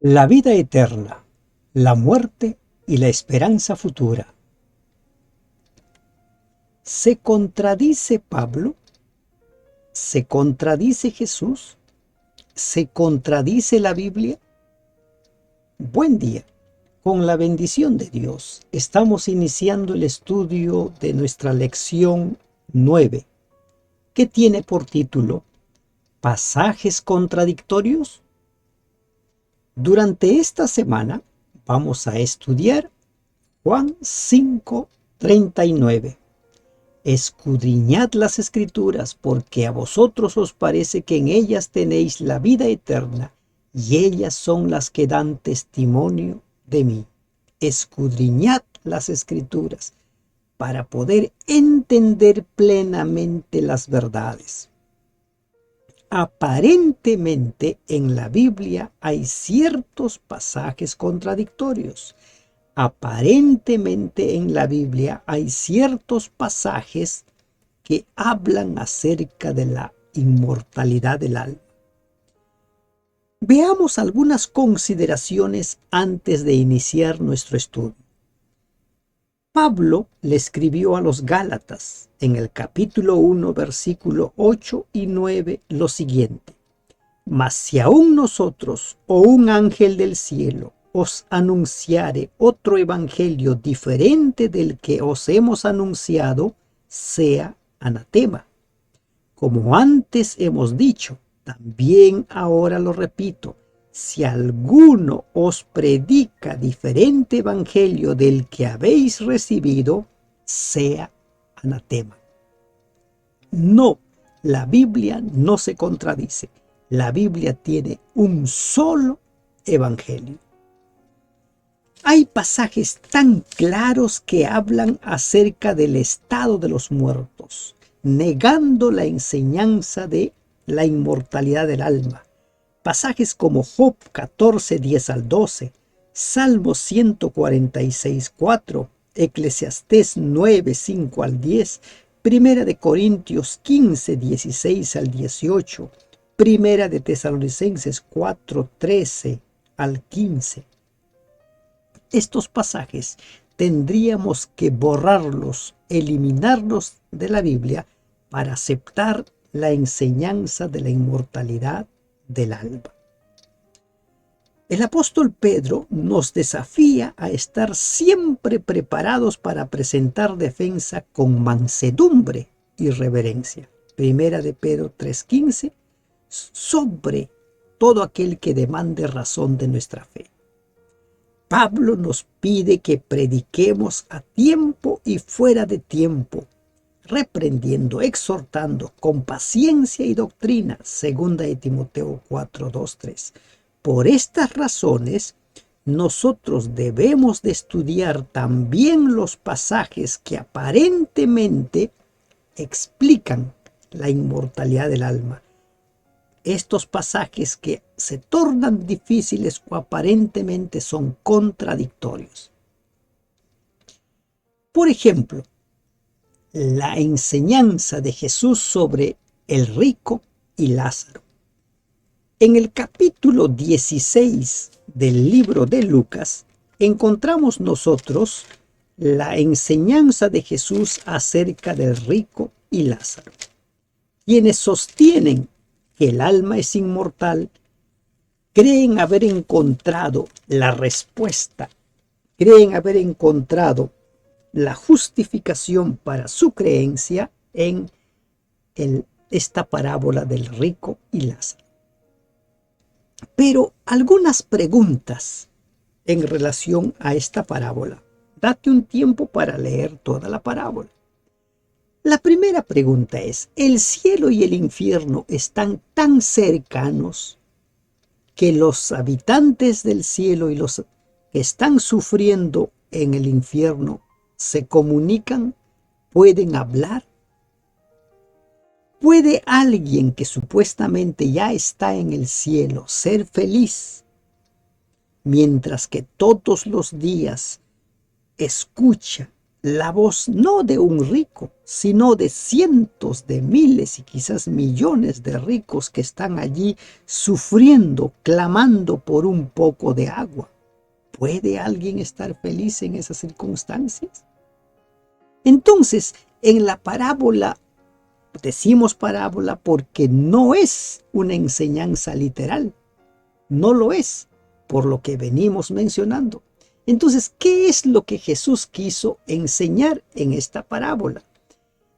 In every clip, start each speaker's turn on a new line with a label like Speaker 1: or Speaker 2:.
Speaker 1: La vida eterna, la muerte y la esperanza futura. ¿Se contradice Pablo? ¿Se contradice Jesús? ¿Se contradice la Biblia? Buen día. Con la bendición de Dios, estamos iniciando el estudio de nuestra lección 9, que tiene por título ¿Pasajes contradictorios? Durante esta semana vamos a estudiar Juan 5:39. Escudriñad las Escrituras, porque a vosotros os parece que en ellas tenéis la vida eterna, y ellas son las que dan testimonio de mí. Escudriñad las Escrituras para poder entender plenamente las verdades. Aparentemente en la Biblia hay ciertos pasajes contradictorios. Aparentemente en la Biblia hay ciertos pasajes que hablan acerca de la inmortalidad del alma. Veamos algunas consideraciones antes de iniciar nuestro estudio. Pablo le escribió a los Gálatas en el capítulo 1, versículo 8 y 9 lo siguiente: Mas si aún nosotros o un ángel del cielo os anunciare otro evangelio diferente del que os hemos anunciado, sea anatema. Como antes hemos dicho, también ahora lo repito, si alguno os predica diferente evangelio del que habéis recibido, sea anatema. No, la Biblia no se contradice. La Biblia tiene un solo evangelio. Hay pasajes tan claros que hablan acerca del estado de los muertos, negando la enseñanza de la inmortalidad del alma. Pasajes como Job 14, 10 al 12, Salmo 146, 4, Eclesiastés 9, 5 al 10, Primera de Corintios 15, 16 al 18, Primera de Tesalonicenses 4, 13 al 15. Estos pasajes tendríamos que borrarlos, eliminarlos de la Biblia para aceptar la enseñanza de la inmortalidad del alma. El apóstol Pedro nos desafía a estar siempre preparados para presentar defensa con mansedumbre y reverencia. Primera de Pedro 3:15, sobre todo aquel que demande razón de nuestra fe. Pablo nos pide que prediquemos a tiempo y fuera de tiempo, reprendiendo, exhortando con paciencia y doctrina, segunda de Timoteo 4, 2, 3. Por estas razones, nosotros debemos de estudiar también los pasajes que aparentemente explican la inmortalidad del alma. Estos pasajes que se tornan difíciles o aparentemente son contradictorios. Por ejemplo, la enseñanza de Jesús sobre el rico y Lázaro. En el capítulo 16 del libro de Lucas encontramos nosotros la enseñanza de Jesús acerca del rico y Lázaro. Quienes sostienen que el alma es inmortal creen haber encontrado la respuesta, creen haber encontrado la justificación para su creencia en esta parábola del rico y Lázaro. Pero algunas preguntas en relación a esta parábola. Date un tiempo para leer toda la parábola. La primera pregunta es: ¿el cielo y el infierno están tan cercanos que los habitantes del cielo y los que están sufriendo en el infierno se comunican? ¿Pueden hablar? ¿Puede alguien que supuestamente ya está en el cielo ser feliz, mientras que todos los días escucha la voz no de un rico, sino de cientos de miles y quizás millones de ricos que están allí sufriendo, clamando por un poco de agua. ¿Puede alguien estar feliz en esas circunstancias? Entonces, en la parábola, decimos parábola porque no es una enseñanza literal, no lo es, por lo que venimos mencionando. Entonces, ¿qué es lo que Jesús quiso enseñar en esta parábola?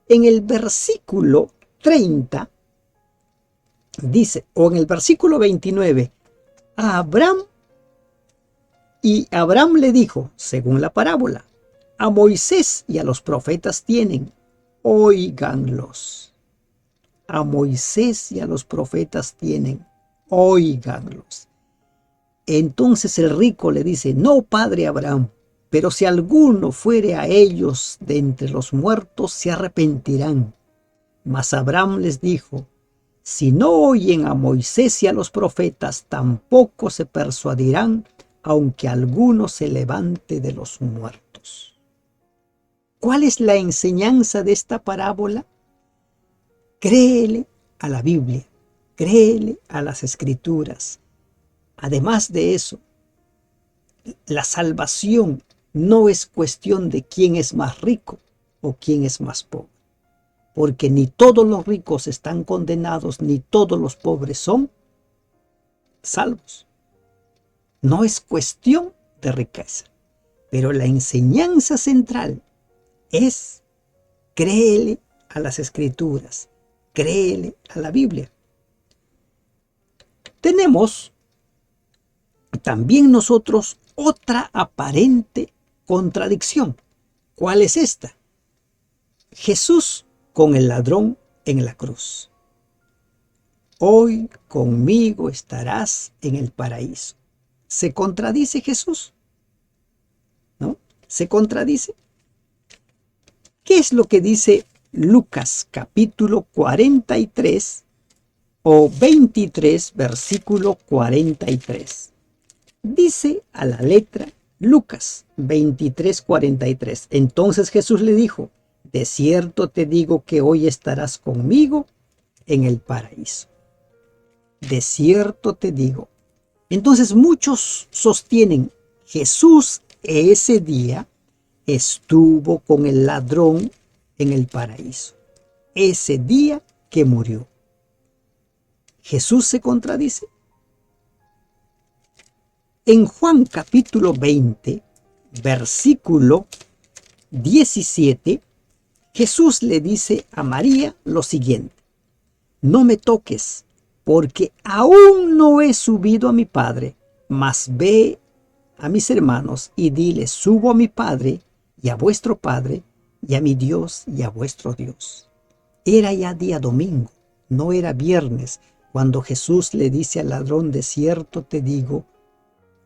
Speaker 1: En el versículo 30 dice, o en el versículo 29, a Abraham, y Abraham le dijo, según la parábola, a Moisés y a los profetas tienen, óiganlos. A Moisés y a los profetas tienen, óiganlos. Entonces el rico le dice, no, padre Abraham, pero si alguno fuere a ellos de entre los muertos, se arrepentirán. Mas Abraham les dijo, si no oyen a Moisés y a los profetas, tampoco se persuadirán, aunque alguno se levante de los muertos. ¿Cuál es la enseñanza de esta parábola? Créele a la Biblia, créele a las Escrituras. Además de eso, la salvación no es cuestión de quién es más rico o quién es más pobre, porque ni todos los ricos están condenados, ni todos los pobres son salvos. No es cuestión de riqueza, pero la enseñanza central es créele a las Escrituras, créele a la Biblia. Tenemos también nosotros otra aparente contradicción. ¿Cuál es esta? Jesús con el ladrón en la cruz. Hoy conmigo estarás en el paraíso. ¿Se contradice Jesús? ¿No? ¿Se contradice? ¿Qué es lo que dice Lucas capítulo 43 o 23 versículo 43? Dice a la letra Lucas 23:43. Entonces Jesús le dijo, de cierto te digo que hoy estarás conmigo en el paraíso. De cierto te digo. Entonces muchos sostienen, Jesús ese día estuvo con el ladrón en el paraíso. Ese día que murió. ¿Jesús se contradice? En Juan capítulo 20, versículo 17, Jesús le dice a María lo siguiente, no me toques, porque aún no he subido a mi Padre, mas ve a mis hermanos y dile, subo a mi Padre y a vuestro Padre, y a mi Dios y a vuestro Dios. Era ya día domingo, no era viernes, cuando Jesús le dice al ladrón, de cierto te digo,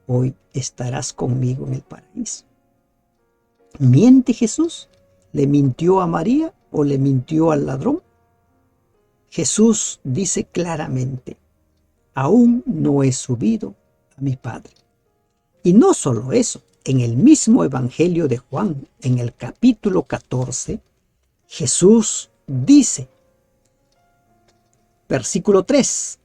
Speaker 1: hoy estarás conmigo en el paraíso. ¿Miente Jesús? ¿Le mintió a María o le mintió al ladrón? Jesús dice claramente, aún no he subido a mi Padre. Y no solo eso, en el mismo Evangelio de Juan, en el capítulo 14, Jesús dice, versículo 3,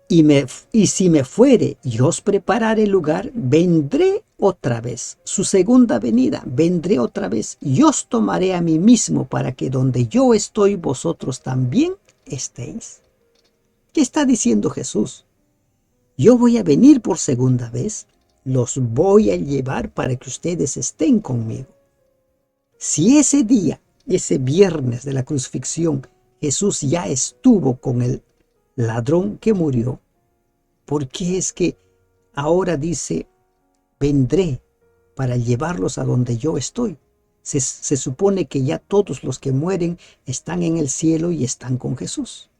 Speaker 1: y si me fuere y os preparare lugar, vendré otra vez. Su segunda venida, vendré otra vez y os tomaré a mí mismo para que donde yo estoy, vosotros también estéis. ¿Qué está diciendo Jesús? Yo voy a venir por segunda vez, los voy a llevar para que ustedes estén conmigo. Si ese día, ese viernes de la crucifixión, Jesús ya estuvo con el ladrón que murió, ¿por qué es que ahora dice, vendré para llevarlos a donde yo estoy? Se supone que ya todos los que mueren están en el cielo y están con Jesús.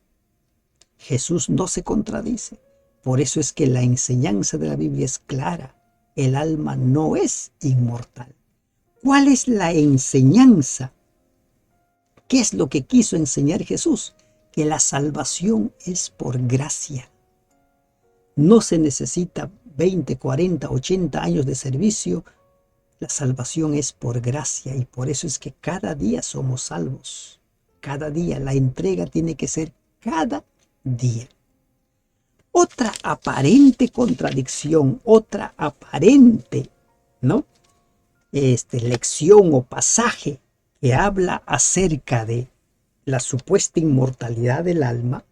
Speaker 1: Jesús no se contradice. Por eso es que la enseñanza de la Biblia es clara. El alma no es inmortal. ¿Cuál es la enseñanza? ¿Qué es lo que quiso enseñar Jesús? Que la salvación es por gracia. No se necesita 20, 40, 80 años de servicio La salvación es por gracia y por eso es que cada día somos salvos. Cada día, la entrega tiene que ser cada día. Otra aparente contradicción, otra aparente, ¿no? Lección o pasaje que habla acerca de la supuesta inmortalidad del alma,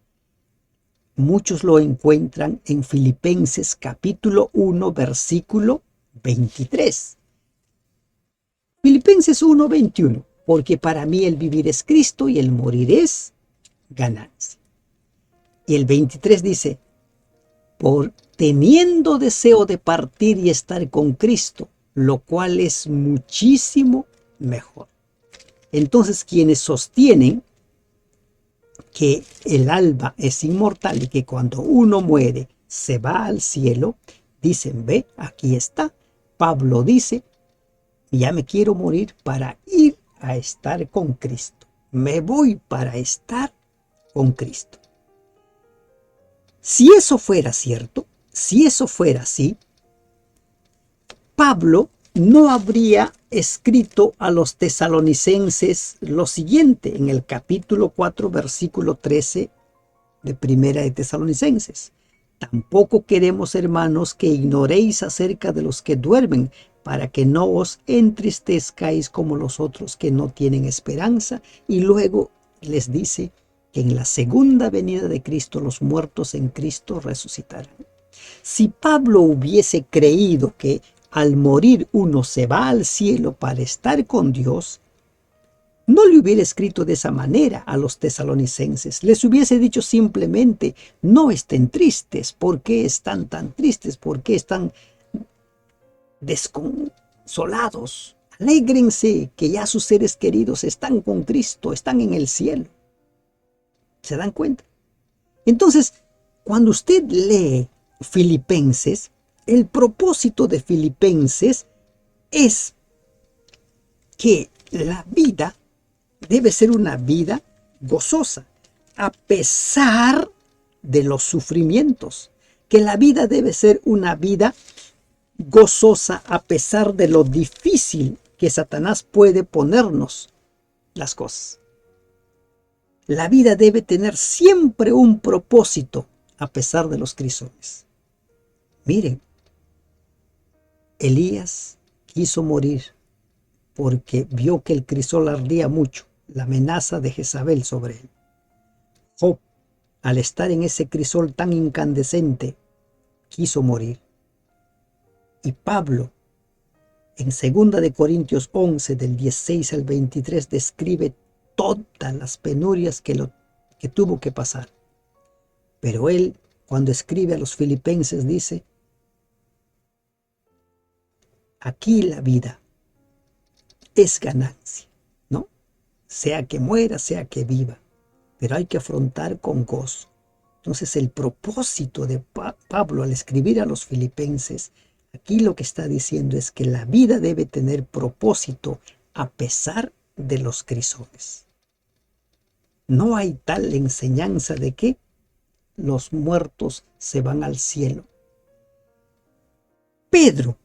Speaker 1: muchos lo encuentran en Filipenses capítulo 1, versículo 23. Filipenses 1, 21. Porque para mí el vivir es Cristo y el morir es ganancia. Y el 23 dice, por teniendo deseo de partir y estar con Cristo, lo cual es muchísimo mejor. Entonces, quienes sostienen que el alma es inmortal y que cuando uno muere se va al cielo, dicen, ve, aquí está. Pablo dice, ya me quiero morir para ir a estar con Cristo. Me voy para estar con Cristo. Si eso fuera cierto, si eso fuera así, Pablo no habría escrito a los tesalonicenses lo siguiente en el capítulo 4, versículo 13 de Primera de Tesalonicenses. Tampoco queremos, hermanos, que ignoréis acerca de los que duermen, para que no os entristezcáis como los otros que no tienen esperanza. Y luego les dice que en la segunda venida de Cristo los muertos en Cristo resucitarán. Si Pablo hubiese creído que al morir uno se va al cielo para estar con Dios, no le hubiera escrito de esa manera a los tesalonicenses. Les hubiese dicho simplemente, no estén tristes. ¿Por qué están tan tristes? ¿Por qué están desconsolados? Alégrense que ya sus seres queridos están con Cristo, están en el cielo. ¿Se dan cuenta? Entonces, cuando usted lee Filipenses, el propósito de Filipenses es que la vida debe ser una vida gozosa, a pesar de los sufrimientos. Que la vida debe ser una vida gozosa a pesar de lo difícil que Satanás puede ponernos las cosas. La vida debe tener siempre un propósito a pesar de los crisoles. Miren, Elías quiso morir porque vio que el crisol ardía mucho, la amenaza de Jezabel sobre él. Job, al estar en ese crisol tan incandescente, quiso morir. Y Pablo, en 2 de Corintios 11, del 16 al 23, describe todas las penurias que tuvo que pasar. Pero él, cuando escribe a los filipenses, dice, aquí la vida es ganancia, ¿no? Sea que muera, sea que viva, pero hay que afrontar con gozo. Entonces el propósito de Pablo al escribir a los filipenses, aquí lo que está diciendo es que la vida debe tener propósito a pesar de los crisoles. No hay tal enseñanza de que los muertos se van al cielo. Pedro,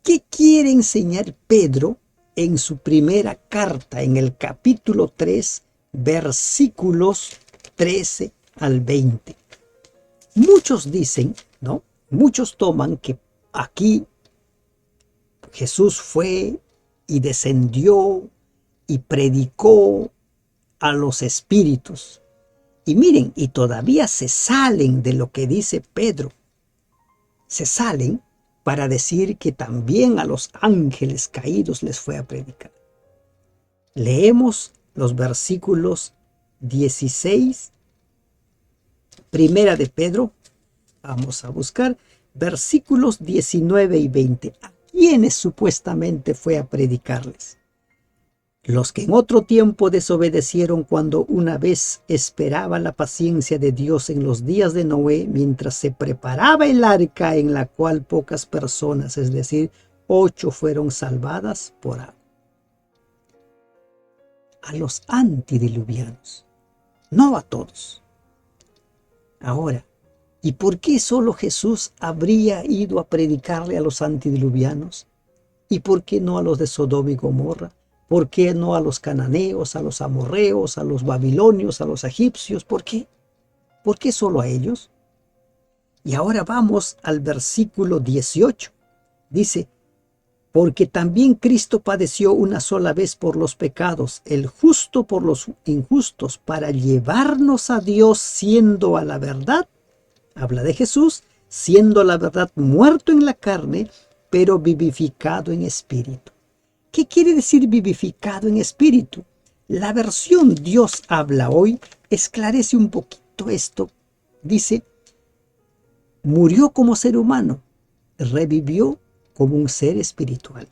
Speaker 1: ¿qué quiere enseñar Pedro en su primera carta, en el capítulo 3, versículos 13 al 20? Muchos dicen, ¿no? Muchos toman que aquí Jesús fue y descendió y predicó a los espíritus. Y miren, y todavía se salen de lo que dice Pedro. Se salen para decir que también a los ángeles caídos les fue a predicar. Leemos los versículos 16, primera de Pedro. Vamos a buscar versículos 19 y 20. ¿A quiénes supuestamente fue a predicarles? Los que en otro tiempo desobedecieron cuando una vez esperaba la paciencia de Dios en los días de Noé, mientras se preparaba el arca en la cual pocas personas, es decir, 8 fueron salvadas por agua. A los antidiluvianos, no a todos. Ahora, ¿y por qué solo Jesús habría ido a predicarle a los antidiluvianos? ¿Y por qué no a los de Sodoma y Gomorra? ¿Por qué no a los cananeos, a los amorreos, a los babilonios, a los egipcios? ¿Por qué? ¿Por qué solo a ellos? Y ahora vamos al versículo 18. Dice, porque también Cristo padeció una sola vez por los pecados, el justo por los injustos, para llevarnos a Dios, siendo a la verdad, habla de Jesús, siendo a la verdad muerto en la carne, pero vivificado en espíritu. ¿Qué quiere decir vivificado en espíritu? La versión Dios habla hoy esclarece un poquito esto. Dice, murió como ser humano, revivió como un ser espiritual.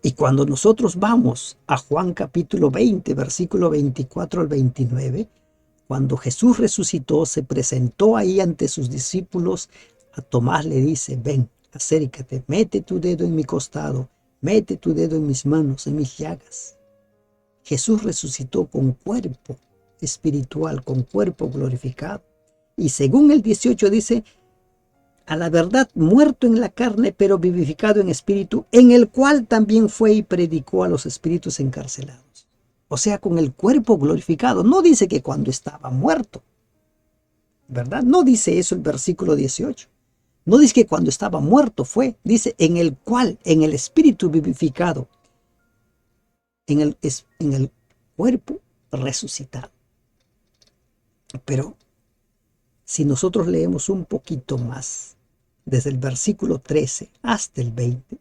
Speaker 1: Y cuando nosotros vamos a Juan capítulo 20, versículo 24 al 29, cuando Jesús resucitó, se presentó ahí ante sus discípulos, a Tomás le dice, ven, acércate, mete tu dedo en mi costado, mete tu dedo en mis manos, en mis llagas. Jesús resucitó con cuerpo espiritual, con cuerpo glorificado. Y según el 18 dice, a la verdad muerto en la carne, pero vivificado en espíritu, en el cual también fue y predicó a los espíritus encarcelados. O sea, con el cuerpo glorificado. No dice que cuando estaba muerto, ¿verdad? No dice eso el versículo 18. No dice que cuando estaba muerto fue. Dice en el cual, en el espíritu vivificado, en el cuerpo resucitado. Pero si nosotros leemos un poquito más, desde el versículo 13 hasta el 20,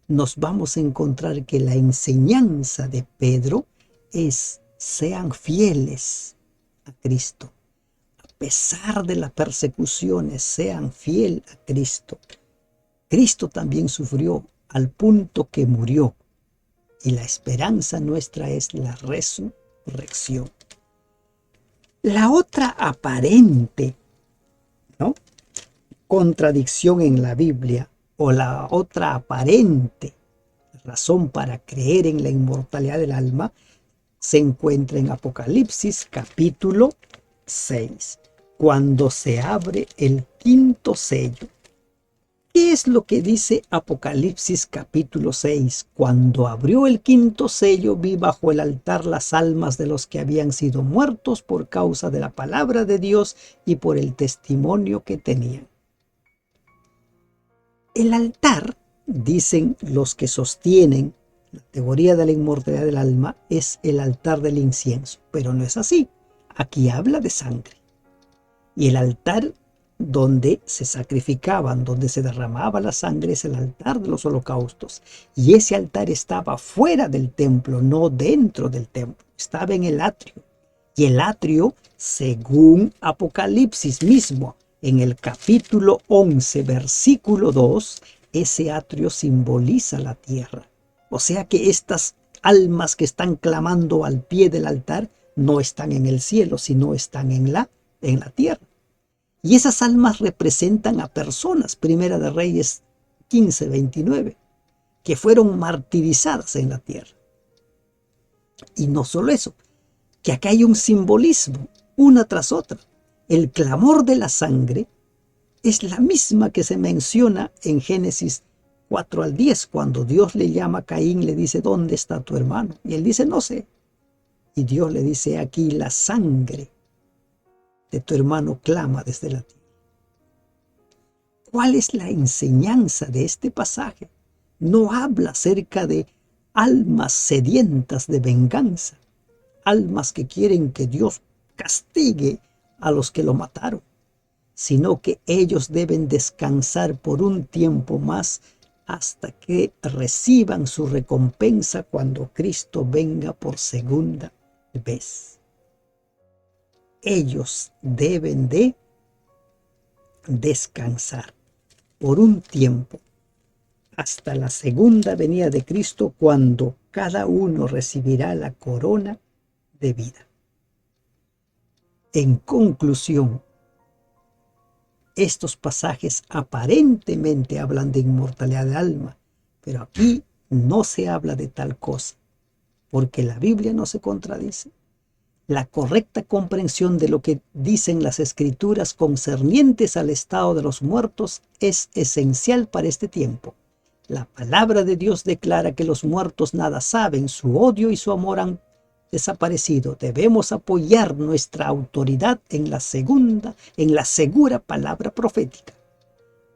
Speaker 1: nos vamos a encontrar que la enseñanza de Pedro es: sean fieles a Cristo. A pesar de las persecuciones, sean fieles a Cristo. Cristo también sufrió al punto que murió. Y la esperanza nuestra es la resurrección. La otra aparente, ¿no?, contradicción en la Biblia, o la otra aparente razón para creer en la inmortalidad del alma, se encuentra en Apocalipsis capítulo 6, cuando se abre el quinto sello. ¿Qué es lo que dice Apocalipsis capítulo 6? Cuando abrió el quinto sello, vi bajo el altar las almas de los que habían sido muertos por causa de la palabra de Dios y por el testimonio que tenían. El altar, dicen los que sostienen la teoría de la inmortalidad del alma, es el altar del incienso, pero no es así. Aquí habla de sangre. Y el altar donde se sacrificaban, donde se derramaba la sangre, es el altar de los holocaustos. Y ese altar estaba fuera del templo, no dentro del templo. Estaba en el atrio. Y el atrio, según Apocalipsis mismo, en el capítulo 11, versículo 2, ese atrio simboliza la tierra. O sea que estas almas que están clamando al pie del altar no están en el cielo, sino están en la tierra. Y esas almas representan a personas, Primera de Reyes 15, 29, que fueron martirizadas en la tierra. Y no solo eso, que acá hay un simbolismo, una tras otra. El clamor de la sangre es la misma que se menciona en Génesis 4 al 10, cuando Dios le llama a Caín, le dice, ¿dónde está tu hermano? Y él dice, no sé. Y Dios le dice, aquí la sangre de tu hermano clama desde la tierra. ¿Cuál es la enseñanza de este pasaje? No habla acerca de almas sedientas de venganza, almas que quieren que Dios castigue a los que lo mataron, sino que ellos deben descansar por un tiempo más hasta que reciban su recompensa cuando Cristo venga por segunda vez. Ellos deben de descansar por un tiempo hasta la segunda venida de Cristo, cuando cada uno recibirá la corona de vida. En conclusión, estos pasajes aparentemente hablan de inmortalidad del alma, pero aquí no se habla de tal cosa, porque la Biblia no se contradice. La correcta comprensión de lo que dicen las Escrituras concernientes al estado de los muertos es esencial para este tiempo, La palabra de Dios declara que los muertos nada saben, su odio y su amor han desaparecido. Debemos apoyar nuestra autoridad en la segura palabra profética.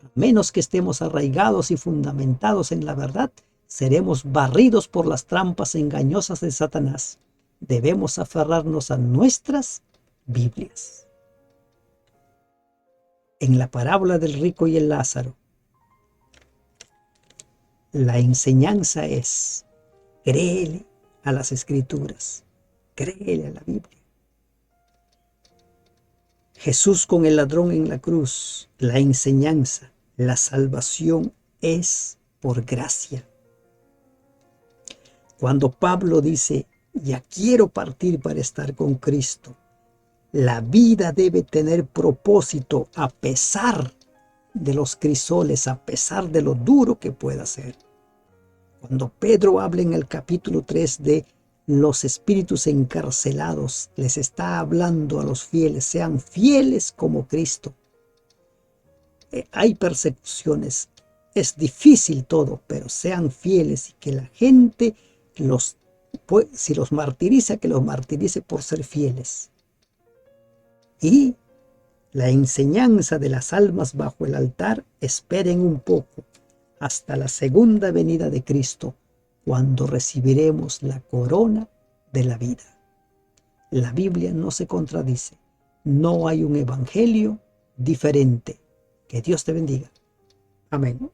Speaker 1: A menos que estemos arraigados y fundamentados en la verdad, seremos barridos por las trampas engañosas de Satanás. Debemos aferrarnos a nuestras Biblias. En la parábola del rico y el Lázaro, la enseñanza es: créele a las Escrituras, créele a la Biblia. Jesús con el ladrón en la cruz, la enseñanza, la salvación es por gracia. Cuando Pablo dice: ya quiero partir para estar con Cristo, la vida debe tener propósito a pesar de los crisoles, a pesar de lo duro que pueda ser. Cuando Pedro habla en el capítulo 3 de los espíritus encarcelados, les está hablando a los fieles: sean fieles como Cristo. Hay persecuciones, es difícil todo, pero sean fieles, y que la gente si los martiriza, que los martirice por ser fieles. Y la enseñanza de las almas bajo el altar: esperen un poco hasta la segunda venida de Cristo, cuando recibiremos la corona de la vida. La Biblia no se contradice. No hay un evangelio diferente. Que Dios te bendiga. Amén.